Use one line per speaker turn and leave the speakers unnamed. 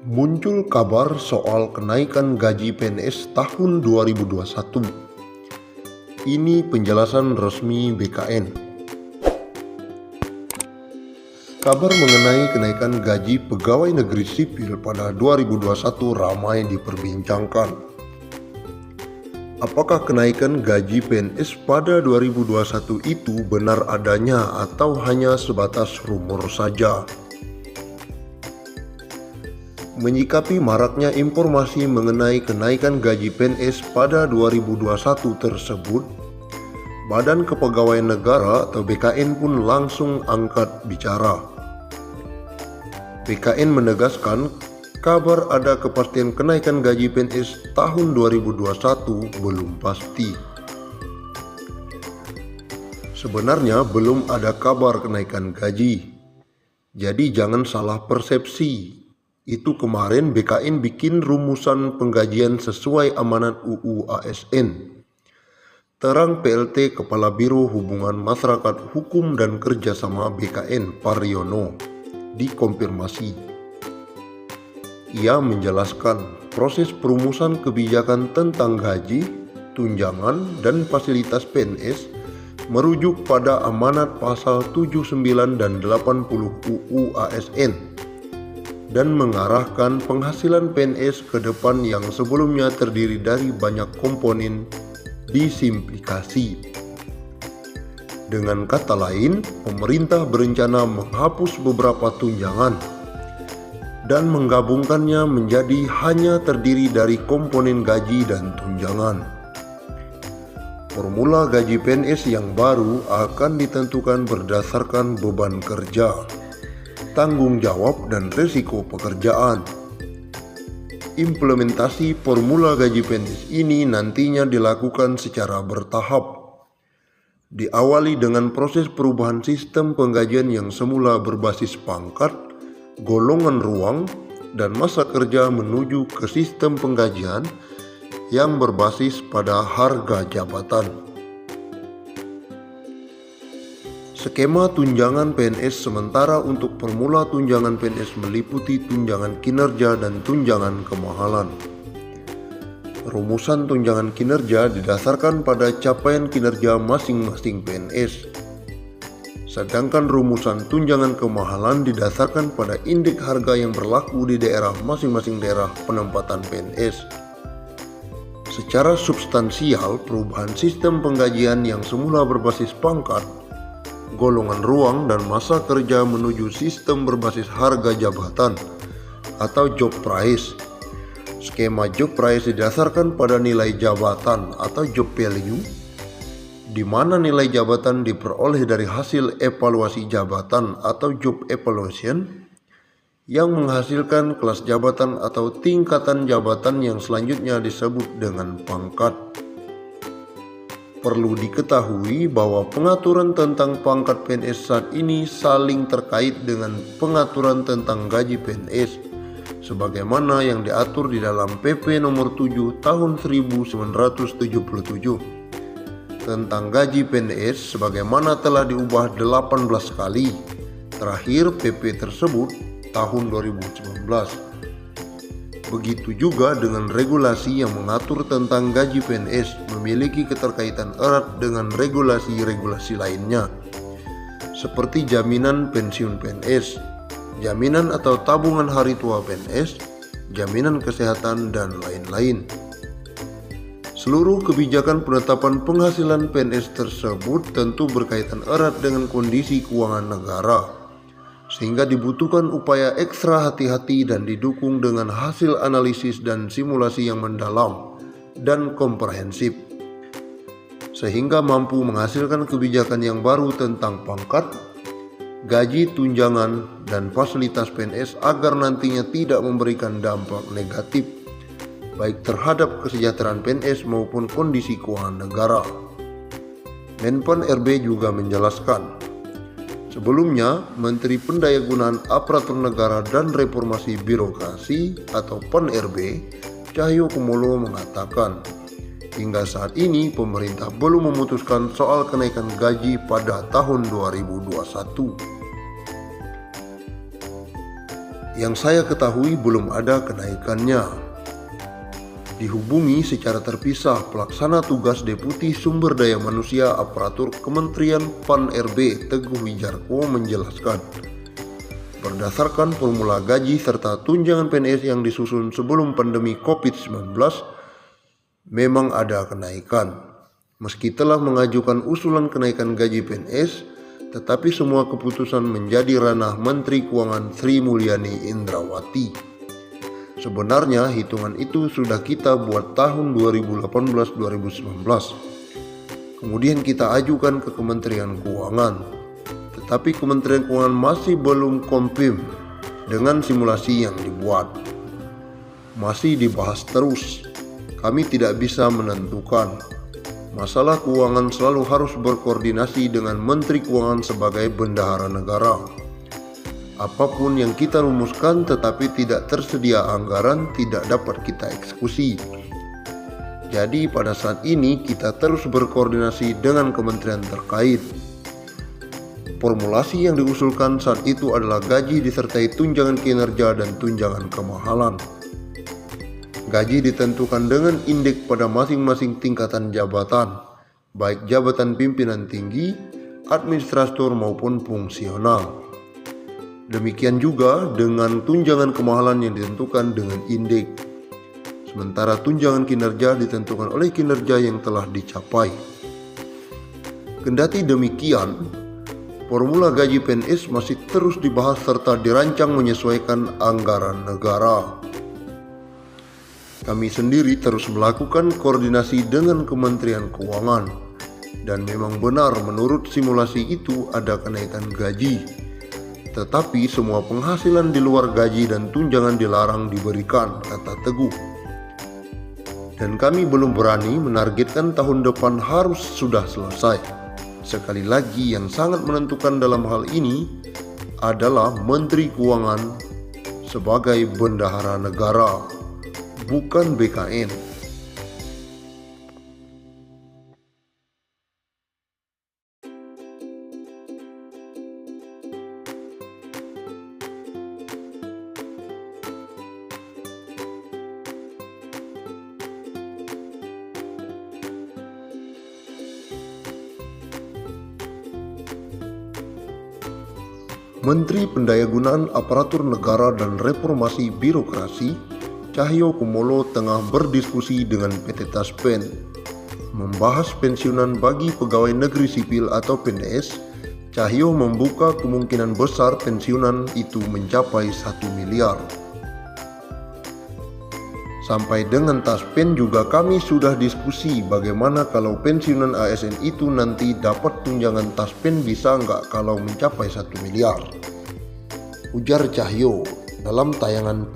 Muncul kabar soal kenaikan gaji PNS tahun 2021. Ini penjelasan resmi BKN. Kabar mengenai kenaikan gaji pegawai negeri sipil pada 2021 ramai diperbincangkan. Apakah kenaikan gaji PNS pada 2021 itu benar adanya atau hanya sebatas rumor saja? Menyikapi maraknya informasi mengenai kenaikan gaji PNS pada 2021 tersebut, Badan Kepegawaian Negara atau BKN pun langsung angkat bicara. BKN menegaskan kabar ada kepastian kenaikan gaji PNS tahun 2021 belum pasti. Sebenarnya belum ada kabar kenaikan gaji, jadi jangan salah persepsi. Itu kemarin BKN bikin rumusan penggajian sesuai amanat UU ASN. Terang PLT Kepala Biro Hubungan Masyarakat Hukum dan Kerjasama BKN Paryono dikonfirmasi. Ia menjelaskan proses perumusan kebijakan tentang gaji, tunjangan, dan fasilitas PNS merujuk pada amanat pasal 79 dan 80 UU ASN dan mengarahkan penghasilan PNS ke depan yang sebelumnya terdiri dari banyak komponen disimplifikasi. Dengan kata lain, pemerintah berencana menghapus beberapa tunjangan dan menggabungkannya menjadi hanya terdiri dari komponen gaji dan tunjangan. Formula gaji PNS yang baru akan ditentukan berdasarkan beban kerja, tanggung jawab, dan risiko pekerjaan. Implementasi formula gaji PNS ini nantinya dilakukan secara bertahap. Diawali dengan proses perubahan sistem penggajian yang semula berbasis pangkat, golongan ruang, dan masa kerja menuju ke sistem penggajian yang berbasis pada harga jabatan. Skema tunjangan PNS sementara untuk formula tunjangan PNS meliputi tunjangan kinerja dan tunjangan kemahalan. Rumusan tunjangan kinerja didasarkan pada capaian kinerja masing-masing PNS. Sedangkan rumusan tunjangan kemahalan didasarkan pada indeks harga yang berlaku di daerah masing-masing daerah penempatan PNS. Secara substansial, perubahan sistem penggajian yang semula berbasis pangkat, golongan ruang, dan masa kerja menuju sistem berbasis harga jabatan atau job price. Skema job price didasarkan pada nilai jabatan atau job value, di mana nilai jabatan diperoleh dari hasil evaluasi jabatan atau job evaluation yang menghasilkan kelas jabatan atau tingkatan jabatan yang selanjutnya disebut dengan pangkat. Perlu diketahui bahwa pengaturan tentang pangkat PNS saat ini saling terkait dengan pengaturan tentang gaji PNS sebagaimana yang diatur di dalam PP nomor 7 tahun 1977 tentang gaji PNS sebagaimana telah diubah 18 kali. Terakhir PP tersebut tahun 2019. Begitu juga dengan regulasi yang mengatur tentang gaji PNS memiliki keterkaitan erat dengan regulasi-regulasi lainnya, seperti jaminan pensiun PNS, jaminan atau tabungan hari tua PNS, jaminan kesehatan, dan lain-lain. Seluruh kebijakan penetapan penghasilan PNS tersebut tentu berkaitan erat dengan kondisi keuangan negara, sehingga dibutuhkan upaya ekstra hati-hati dan didukung dengan hasil analisis dan simulasi yang mendalam dan komprehensif, sehingga mampu menghasilkan kebijakan yang baru tentang pangkat, gaji, tunjangan, dan fasilitas PNS agar nantinya tidak memberikan dampak negatif baik terhadap kesejahteraan PNS maupun kondisi keuangan negara. Menpan RB juga menjelaskan, sebelumnya, Menteri Pendayagunaan Aparatur Negara dan Reformasi Birokrasi atau PEN-RB, Cahyokumolo mengatakan, hingga saat ini pemerintah belum memutuskan soal kenaikan gaji pada tahun 2021. Yang saya ketahui belum ada kenaikannya. Dihubungi secara terpisah pelaksana tugas Deputi Sumber Daya Manusia Aparatur Kementerian PAN-RB Teguh Wijarko menjelaskan, berdasarkan formula gaji serta tunjangan PNS yang disusun sebelum pandemi COVID-19, memang ada kenaikan. Meski telah mengajukan usulan kenaikan gaji PNS, tetapi semua keputusan menjadi ranah Menteri Keuangan Sri Mulyani Indrawati. Sebenarnya hitungan itu sudah kita buat tahun 2018-2019. Kemudian kita ajukan ke Kementerian Keuangan. Tetapi Kementerian Keuangan masih belum confirm dengan simulasi yang dibuat. Masih dibahas terus. Kami tidak bisa menentukan. Masalah keuangan selalu harus berkoordinasi dengan Menteri Keuangan sebagai bendahara negara. Apapun yang kita rumuskan tetapi tidak tersedia anggaran tidak dapat kita eksekusi. Jadi pada saat ini kita terus berkoordinasi dengan kementerian terkait. Formulasi yang diusulkan saat itu adalah gaji disertai tunjangan kinerja dan tunjangan kemahalan. Gaji ditentukan dengan indeks pada masing-masing tingkatan jabatan, baik jabatan pimpinan tinggi, administrator maupun fungsional. Demikian juga dengan tunjangan kemahalan yang ditentukan dengan indeks. Sementara tunjangan kinerja ditentukan oleh kinerja yang telah dicapai. Kendati demikian, formula gaji PNS masih terus dibahas serta dirancang menyesuaikan anggaran negara. Kami sendiri terus melakukan koordinasi dengan Kementerian Keuangan, dan memang benar menurut simulasi itu ada kenaikan gaji. Tetapi semua penghasilan di luar gaji dan tunjangan dilarang diberikan, kata Teguh. Dan kami belum berani menargetkan tahun depan harus sudah selesai. Sekali lagi yang sangat menentukan dalam hal ini adalah Menteri Keuangan sebagai bendahara negara, bukan BKN. Menteri Pendayagunaan Aparatur Negara dan Reformasi Birokrasi Cahyo Kumolo tengah berdiskusi dengan PT Taspen membahas pensiunan bagi pegawai negeri sipil atau PNS. Cahyo membuka kemungkinan besar pensiunan itu mencapai 1 miliar. Sampai dengan Taspen juga kami sudah diskusi bagaimana kalau pensiunan ASN itu nanti dapat tunjangan Taspen bisa nggak kalau mencapai 1 miliar, ujar Cahyo dalam tayangan